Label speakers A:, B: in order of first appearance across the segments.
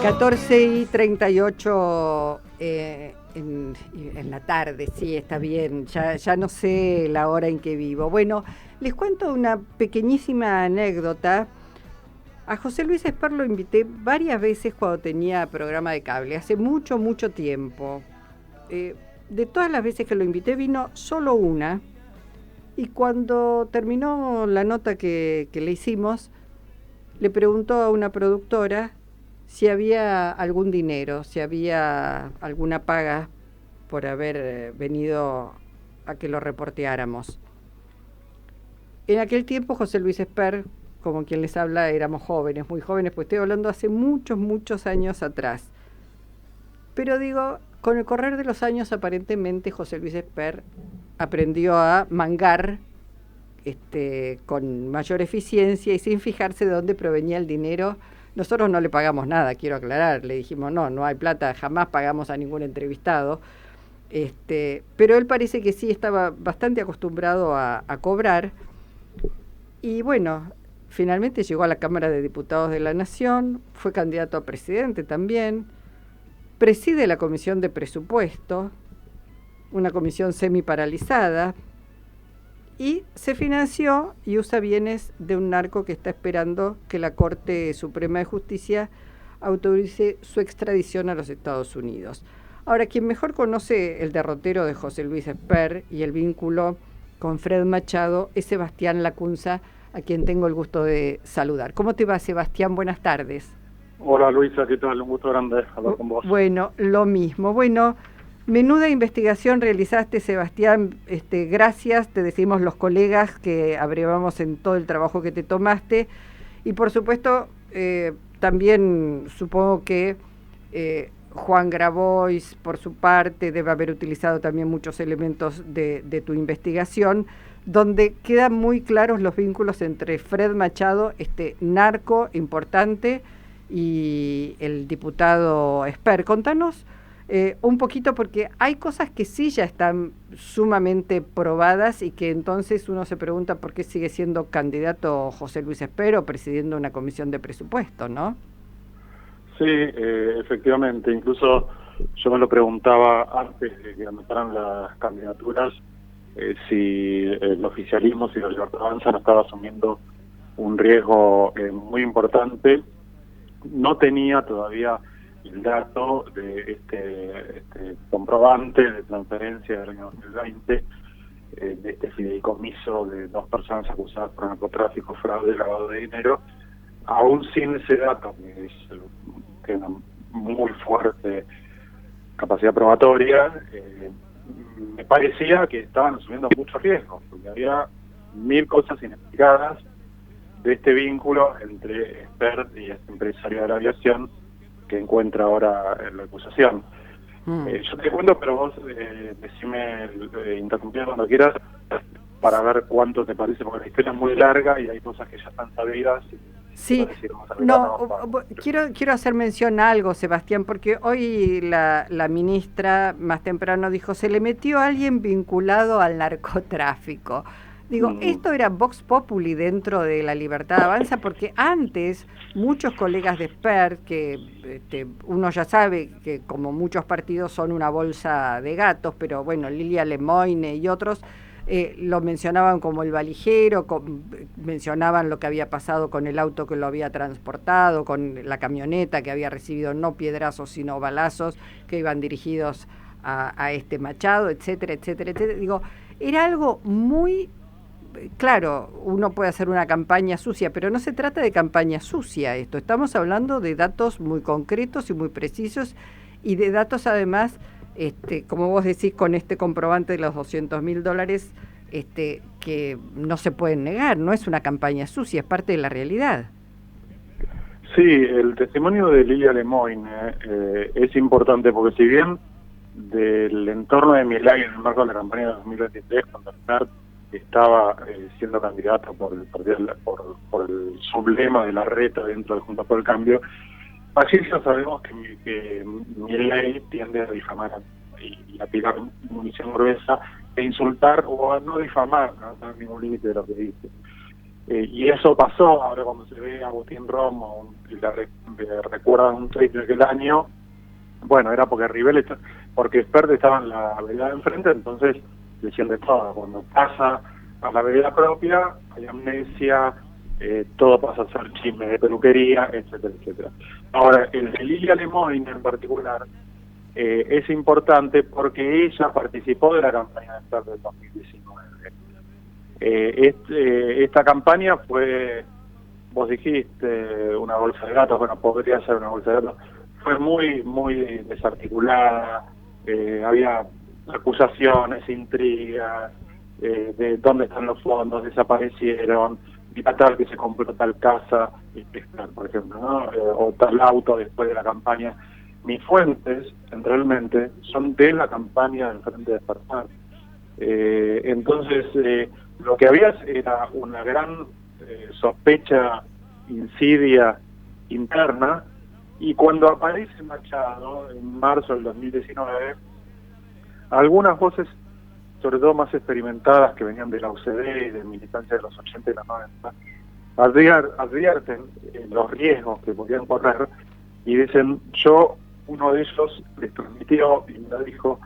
A: 14:38 en la tarde, sí, está bien, ya no sé la hora en que vivo. Bueno, les cuento una pequeñísima anécdota. A José Luis Esper lo invité varias veces cuando tenía programa de cable, hace mucho, mucho tiempo. De todas las veces que lo invité vino solo una, y cuando terminó la nota que le hicimos, le preguntó a una productora si había algún dinero, si había alguna paga por haber venido a que lo reporteáramos. En aquel tiempo José Luis Esper, como quien les habla, éramos jóvenes, muy jóvenes, pues estoy hablando hace muchos, muchos años atrás. Pero digo, con el correr de los años aparentemente José Luis Esper aprendió a mangar con mayor eficiencia y sin fijarse de dónde provenía el dinero. Nosotros no le pagamos nada, quiero aclarar, le dijimos no hay plata, jamás pagamos a ningún entrevistado, pero él parece que sí estaba bastante acostumbrado a cobrar, y bueno, finalmente llegó a la Cámara de Diputados de la Nación, fue candidato a presidente también, preside la Comisión de Presupuesto, una comisión semi-paralizada, y se financió y usa bienes de un narco que está esperando que la Corte Suprema de Justicia autorice su extradición a los Estados Unidos. Ahora, quien mejor conoce el derrotero de José Luis Esper y el vínculo con Fred Machado es Sebastián Lacunza, a quien tengo el gusto de saludar. ¿Cómo te va, Sebastián? Buenas tardes.
B: Hola, Luisa, ¿qué tal? Un gusto grande hablar con vos.
A: Bueno, lo mismo. Bueno, menuda investigación realizaste, Sebastián. Gracias, te decimos los colegas que abrevamos en todo el trabajo que te tomaste. Y por supuesto, también supongo que Juan Grabois, por su parte, debe haber utilizado también muchos elementos de tu investigación, donde quedan muy claros los vínculos entre Fred Machado, este narco importante, y el diputado Esper. Contanos un poquito, porque hay cosas que sí ya están sumamente probadas y que entonces uno se pregunta por qué sigue siendo candidato José Luis Esper o presidiendo una comisión de presupuesto, ¿no?
B: Sí, efectivamente, incluso yo me lo preguntaba antes de que anotaran las candidaturas, si el oficialismo, si la Libertad Avanza no estaba asumiendo un riesgo muy importante. No tenía todavía el dato de este comprobante de transferencia del año 2020, de este fideicomiso de 2 personas acusadas por narcotráfico, fraude, lavado de dinero. Aún sin ese dato, que tiene una muy fuerte capacidad probatoria, me parecía que estaban asumiendo muchos riesgos, porque había 1000 cosas inexplicadas de este vínculo entre Esper y este empresario de la aviación que encuentra ahora en la acusación. Yo te cuento, pero vos decime, interrumpir cuando quieras, para ver cuánto te parece, porque la historia es muy larga y hay cosas que ya están sabidas.
A: Sí, quiero hacer mención a algo, Sebastián, porque hoy la ministra más temprano dijo, se le metió a alguien vinculado al narcotráfico. Digo, esto era Vox Populi dentro de la Libertad Avanza, porque antes muchos colegas de Esper, que uno ya sabe que como muchos partidos son una bolsa de gatos, pero bueno, Lilia Lemoyne y otros lo mencionaban como el valijero, mencionaban lo que había pasado con el auto que lo había transportado, con la camioneta que había recibido no piedrazos sino balazos que iban dirigidos a este Machado, etcétera, etcétera, etcétera. Digo, era algo muy claro. Uno puede hacer una campaña sucia, pero no se trata de campaña sucia esto. Estamos hablando de datos muy concretos y muy precisos, y de datos además, como vos decís, con este comprobante de los $200.000, que no se pueden negar. No es una campaña sucia, es parte de la realidad.
B: Sí, el testimonio de Lilia Lemoyne es importante, porque si bien del entorno de Milei en el marco de la campaña de 2023, cuando Esper estaba siendo candidato por el sublema de la reta dentro de Juntos por el Cambio, así ya sabemos que Milei tiende a difamar y a tirar munición gruesa e insultar o a no difamar, no hay ningún límite de lo que dice. Y eso pasó. Ahora cuando se ve a Agustín Romo y le recuerdan un tweet de aquel año, bueno, era porque porque Spert estaba en la vereda de enfrente, entonces decían de todo. Cuando pasa a la vereda propia, hay amnesia, todo pasa a ser chisme de peluquería, etcétera, etcétera. Ahora, el de Lilia Lemoyne en particular es importante porque ella participó de la campaña de Spert del 2019. Esta campaña fue, vos dijiste, una bolsa de gatos, bueno, podría ser una bolsa de gatos, fue muy, muy desarticulada, había acusaciones, intrigas, de dónde están los fondos, desaparecieron, mira tal que se compró tal casa, por ejemplo, ¿no? O tal auto después de la campaña. Mis fuentes, centralmente, son de la campaña del Frente de Despertar. Entonces, lo que había era una gran sospecha, insidia interna, y cuando aparece Machado, en marzo del 2019, algunas voces, sobre todo más experimentadas, que venían de la UCD y de militancia de los 80 y los 90, advierten los riesgos que podían correr, y dicen, uno de ellos les transmitió y me dijo,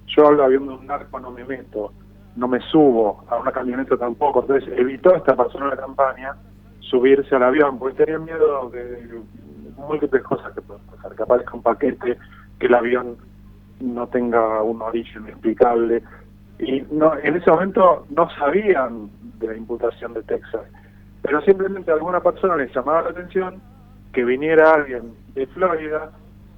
B: yo hablo viendo un narco, no me meto, no me subo a una camioneta tampoco. Entonces evitó esta persona en la campaña subirse al avión, porque tenía miedo de múltiples cosas que pueden pasar, que aparezca un paquete, que el avión no tenga un origen explicable. Y no, en ese momento no sabían de la imputación de Texas, pero simplemente a alguna persona les llamaba la atención que viniera alguien de Florida,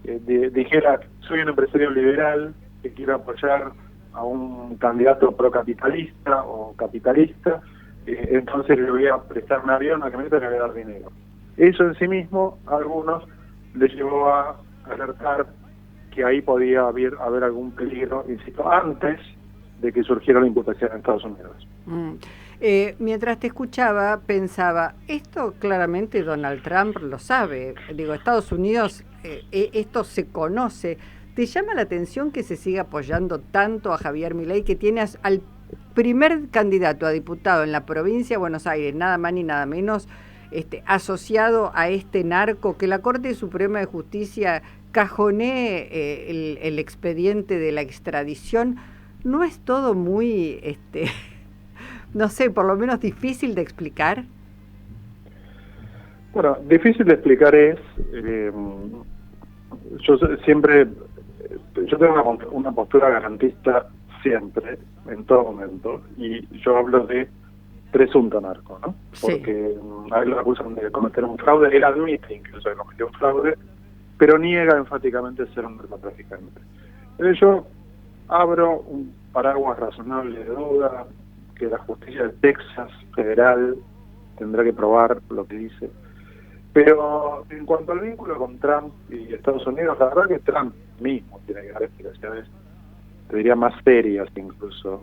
B: dijera, soy un empresario liberal que quiero apoyar a un candidato procapitalista o capitalista, entonces le voy a prestar un avión, una camioneta, y le voy a dar dinero. Eso en sí mismo a algunos les llevó a alertar que ahí podía haber algún peligro, insisto, antes de que surgiera la imputación en Estados Unidos.
A: Mientras te escuchaba, pensaba, esto claramente Donald Trump lo sabe. Digo, Estados Unidos, esto se conoce. ¿Te llama la atención que se siga apoyando tanto a Javier Milei, que tiene al primer candidato a diputado en la provincia de Buenos Aires, nada más ni nada menos, asociado a este narco, que la Corte Suprema de Justicia cajonee el expediente de la extradición? ¿No es todo muy, no sé, por lo menos difícil de explicar?
B: Bueno, difícil de explicar es, yo tengo una postura garantista siempre, en todo momento, y yo hablo de presunto narco, ¿no?
A: Sí.
B: Porque a él lo acusan de cometer un fraude, él admite incluso que cometió un fraude, pero niega enfáticamente ser un narcotraficante. Yo abro un paraguas razonable de duda, que la justicia de Texas federal tendrá que probar lo que dice. Pero en cuanto al vínculo con Trump y Estados Unidos, la verdad que Trump mismo tiene que dar explicaciones, te diría más serias incluso,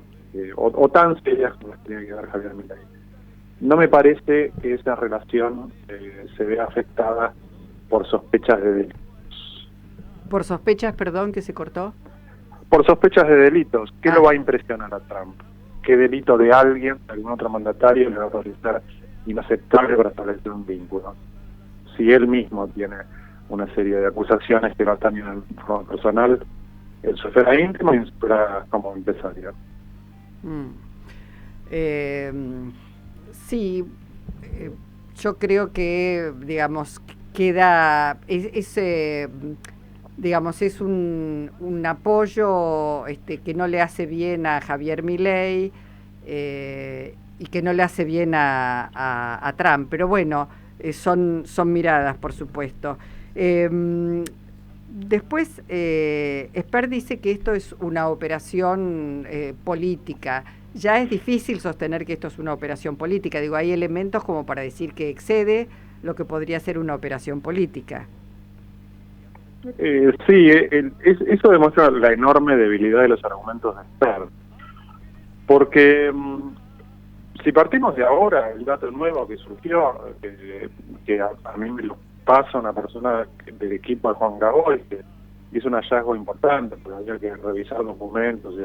B: o tan serias como las tiene que dar Javier Milei. No me parece que esa relación se vea afectada por sospechas de delitos.
A: ¿Por sospechas, perdón, que se cortó?
B: Por sospechas de delitos. ¿Qué lo va a impresionar a Trump? ¿Qué delito de alguien, de algún otro mandatario, le va a parecer inaceptable para establecer un vínculo? Si él mismo tiene una serie de acusaciones que no están en el forma personal, en su esfera íntima y en su esfera como empresario.
A: Sí, yo creo que, digamos, queda digamos, es un apoyo que no le hace bien a Javier Milei y que no le hace bien a Trump, pero bueno, son miradas, por supuesto. Después, Spert dice que esto es una operación política. Ya es difícil sostener que esto es una operación política. Digo, hay elementos como para decir que excede lo que podría ser una operación política.
B: Sí, eso demuestra la enorme debilidad de los argumentos de Spert. Porque si partimos de ahora, el dato nuevo que surgió, que a mí me lo pasa una persona del equipo de Juan Grabois, que hizo un hallazgo importante, porque había que revisar documentos y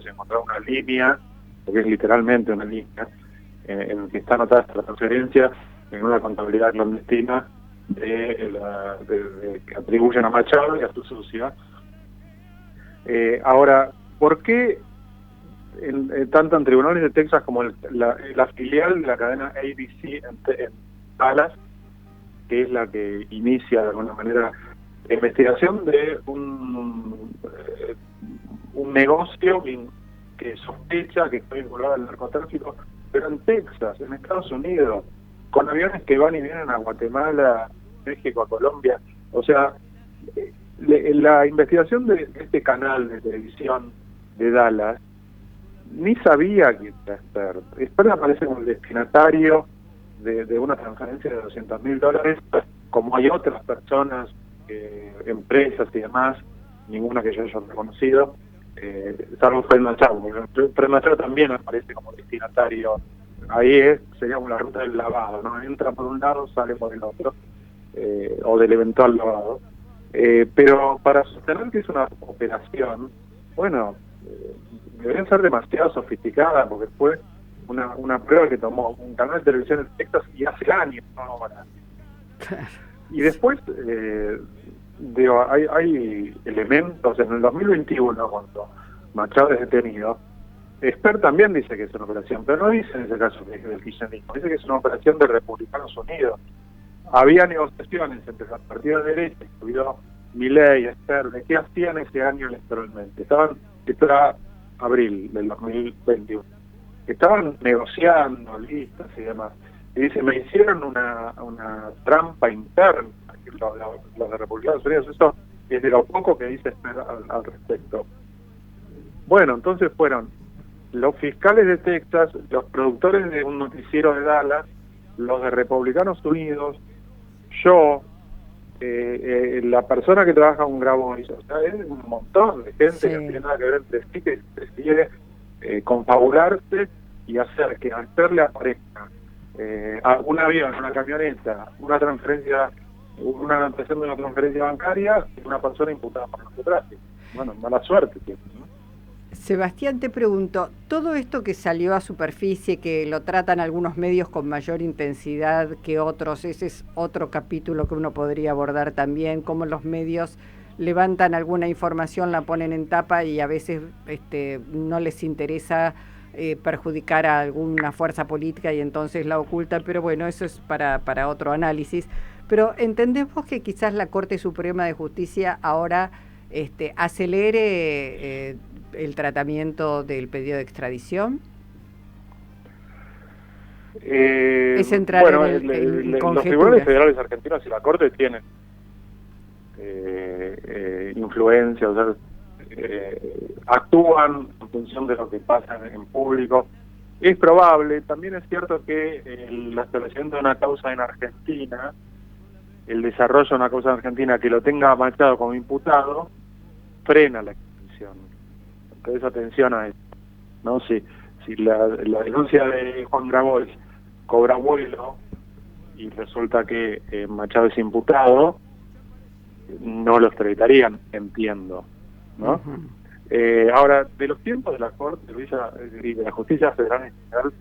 B: encontrar una línea, porque es literalmente una línea, en que está anotada esta transferencia en una contabilidad clandestina que atribuyen a Machado y a su socia. Ahora, ¿por qué tanto en tribunales de Texas como la filial de la cadena ABC en Dallas, que es la que inicia de alguna manera la investigación de un negocio que sospecha que está vinculado al narcotráfico, pero en Texas, en Estados Unidos, con aviones que van y vienen a Guatemala, México, a Colombia? O sea, la investigación de este canal de televisión de Dallas, ni sabía que era Esper. Esper aparece como el destinatario de una transferencia de $200.000, como hay otras personas, empresas y demás, ninguna que yo haya reconocido, salvo Fred Machado. Fred Machado también aparece como destinatario. Ahí sería como la ruta del lavado, ¿no? Entra por un lado, sale por el otro, o del eventual lavado. Pero para sostener que es una operación, bueno, deberían ser demasiado sofisticadas, porque fue una prueba que tomó un canal de televisión en Texas y hace años, no ahora. Y después, hay elementos, en el 2021, cuando Machado es detenido, Esper también dice que es una operación, pero no dice en ese caso que es del kirchnerismo, dice que es una operación de Republicanos Unidos. Había negociaciones entre los partidos de derecha, incluido Milei y Esper, de qué hacían ese año electoralmente. Esto era abril del 2021. Estaban negociando listas y demás. Y dice, me hicieron una trampa interna, los de Republicanos Unidos. Eso es de lo poco que dice Esper al respecto. Bueno, entonces fueron los fiscales de Texas, los productores de un noticiero de Dallas, los de Republicanos Unidos, yo, la persona que trabaja en Grabois, o sea, es un montón de gente que no tiene nada que ver entre sí, que decide confabularse y hacer que a Esper le aparezca un avión, una camioneta, una transferencia, una anotación de una transferencia bancaria y una persona imputada por narcotráfico. Bueno, mala suerte tiene, ¿no?
A: Sebastián, te pregunto, todo esto que salió a superficie, que lo tratan algunos medios con mayor intensidad que otros, ese es otro capítulo que uno podría abordar también, cómo los medios levantan alguna información, la ponen en tapa y a veces no les interesa perjudicar a alguna fuerza política y entonces la ocultan, pero bueno, eso es para otro análisis. Pero ¿entendemos que quizás la Corte Suprema de Justicia ahora acelere el tratamiento del pedido de extradición? Es entrar en
B: los tribunales federales argentinos y la Corte tienen influencia, o sea, actúan en función de lo que pasa en público. Es probable, también es cierto que la establecimiento de una causa en Argentina, el desarrollo de una causa en Argentina que lo tenga Machado como imputado, frena la extradición. Entonces atención a eso, ¿no? Si la denuncia de Juan Grabois cobra vuelo y resulta que Machado es imputado, no lo extraditarían, entiendo, ¿no? Ahora, de los tiempos de la Corte y de la Justicia Federal en general,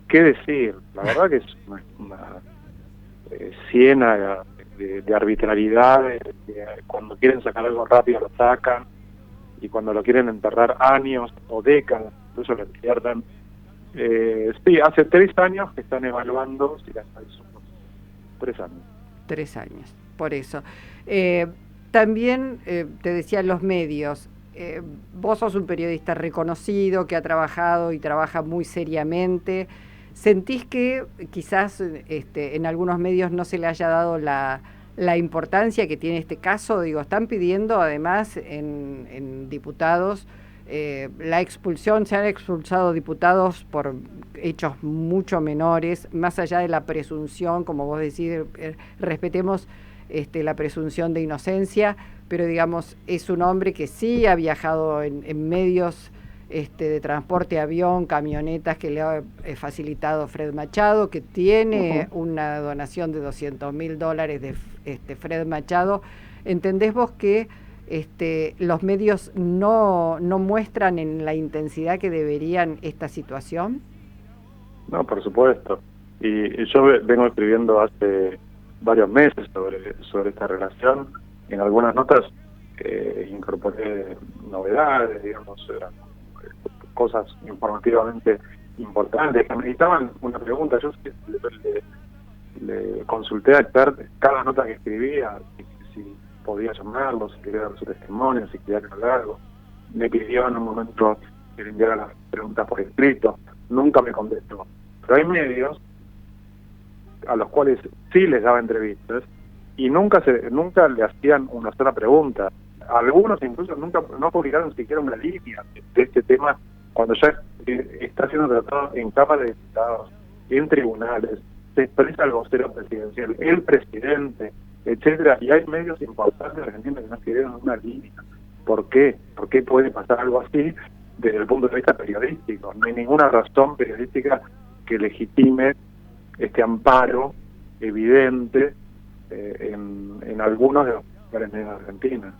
B: ¿qué decir? La verdad que es una ciénaga de arbitrariedades, cuando quieren sacar algo rápido lo sacan, y cuando lo quieren enterrar años o décadas, incluso lo pierden. Sí, hace 3 años que están evaluando si la extradición. 3 años.
A: 3 años, por eso. También te decía los medios, vos sos un periodista reconocido que ha trabajado y trabaja muy seriamente. ¿Sentís que quizás en algunos medios no se le haya dado la importancia que tiene este caso? Digo, están pidiendo además en diputados la expulsión, se han expulsado diputados por hechos mucho menores, más allá de la presunción, como vos decís, respetemos la presunción de inocencia, pero digamos, es un hombre que sí ha viajado en medios de transporte, avión, camionetas que le ha facilitado Fred Machado, que tiene una donación de $200.000 de Fred Machado. ¿Entendés vos que los medios no muestran en la intensidad que deberían esta situación?
B: No, por supuesto. Y yo vengo escribiendo hace varios meses sobre esta relación. En algunas notas incorporé novedades, digamos, cosas informativamente importantes que ameritaban una pregunta. Yo le consulté a expertos cada nota que escribía, si podía llamarlo, si quería dar su testimonio, si quería que algo. Me pidió en un momento que le enviara las preguntas por escrito. Nunca me contestó. Pero hay medios a los cuales sí les daba entrevistas y nunca le hacían una sola pregunta. Algunos incluso no publicaron siquiera una línea de este tema cuando ya está siendo tratado en Cámara de Diputados, en tribunales, se expresa el vocero presidencial, el presidente, etcétera, y hay medios importantes de Argentina que no escribieron una línea. ¿Por qué? ¿Por qué puede pasar algo así desde el punto de vista periodístico? No hay ninguna razón periodística que legitime este amparo evidente en algunos de los lugares de Argentina.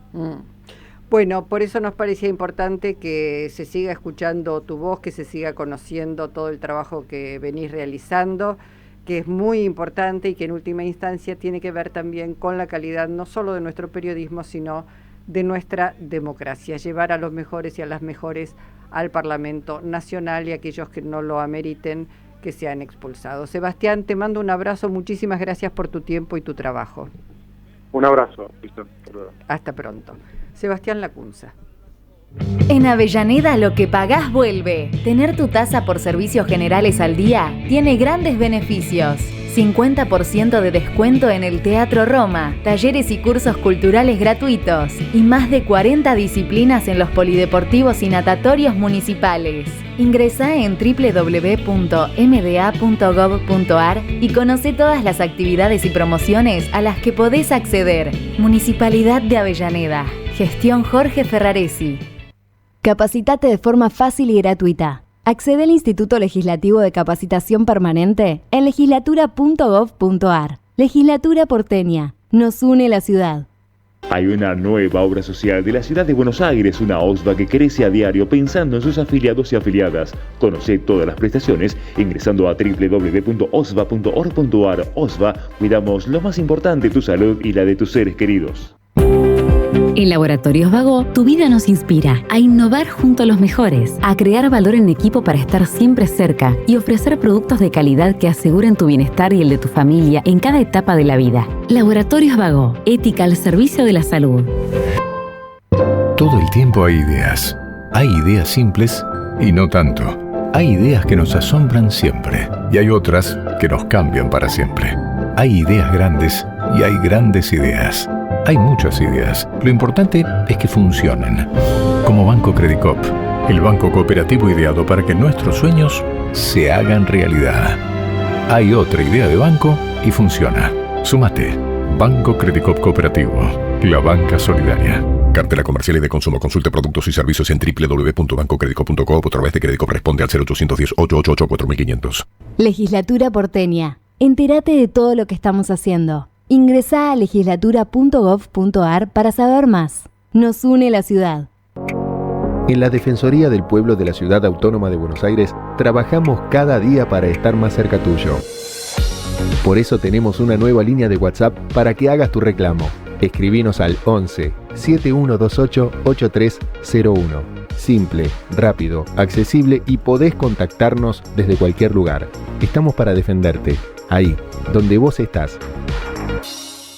A: Bueno, por eso nos parecía importante que se siga escuchando tu voz, que se siga conociendo todo el trabajo que venís realizando, que es muy importante y que en última instancia tiene que ver también con la calidad no solo de nuestro periodismo, sino de nuestra democracia, llevar a los mejores y a las mejores al Parlamento Nacional y aquellos que no lo ameriten que sean expulsados. Sebastián, te mando un abrazo, muchísimas gracias por tu tiempo y tu trabajo.
B: Un abrazo.
A: Hasta pronto. Sebastián Lacunza.
C: En Avellaneda lo que pagás vuelve. Tener tu tasa por servicios generales al día tiene grandes beneficios. 50% de descuento en el Teatro Roma, talleres y cursos culturales gratuitos y más de 40 disciplinas en los polideportivos y natatorios municipales. Ingresá en www.mda.gov.ar y conoce todas las actividades y promociones a las que podés acceder. Municipalidad de Avellaneda. Gestión Jorge Ferraresi. Capacitate de forma fácil y gratuita. Accede al Instituto Legislativo de Capacitación Permanente en legislatura.gov.ar. Legislatura porteña. Nos une la ciudad.
D: Hay una nueva obra social de la ciudad de Buenos Aires, una OSVA que crece a diario pensando en sus afiliados y afiliadas. Conoce todas las prestaciones ingresando a www.osva.org.ar. OSVA, cuidamos lo más importante, tu salud y la de tus seres queridos.
E: En Laboratorios Vago, tu vida nos inspira a innovar junto a los mejores, a crear valor en equipo para estar siempre cerca y ofrecer productos de calidad que aseguren tu bienestar y el de tu familia en cada etapa de la vida. Laboratorios Vago, ética al servicio de la salud.
F: Todo el tiempo hay ideas. Hay ideas simples y no tanto. Hay ideas que nos asombran siempre y hay otras que nos cambian para siempre. Hay ideas grandes y hay grandes ideas. Hay muchas ideas. Lo importante es que funcionen. Como Banco Credicop, el banco cooperativo ideado para que nuestros sueños se hagan realidad. Hay otra idea de banco y funciona. Súmate. Banco Credicop Cooperativo. La banca solidaria. Cartera comercial y de consumo. Consulte productos y servicios en www.bancocredico.com o a través de Credicop. Responde al 0810-888-4500.
C: Legislatura porteña. Entérate de todo lo que estamos haciendo. Ingresá a legislatura.gov.ar para saber más. Nos une la ciudad.
G: En la Defensoría del Pueblo de la Ciudad Autónoma de Buenos Aires trabajamos cada día para estar más cerca tuyo. Por eso tenemos una nueva línea de WhatsApp para que hagas tu reclamo. Escribinos al 11 7128 8301. Simple, rápido, accesible y podés contactarnos desde cualquier lugar. Estamos para defenderte, ahí, donde vos estás.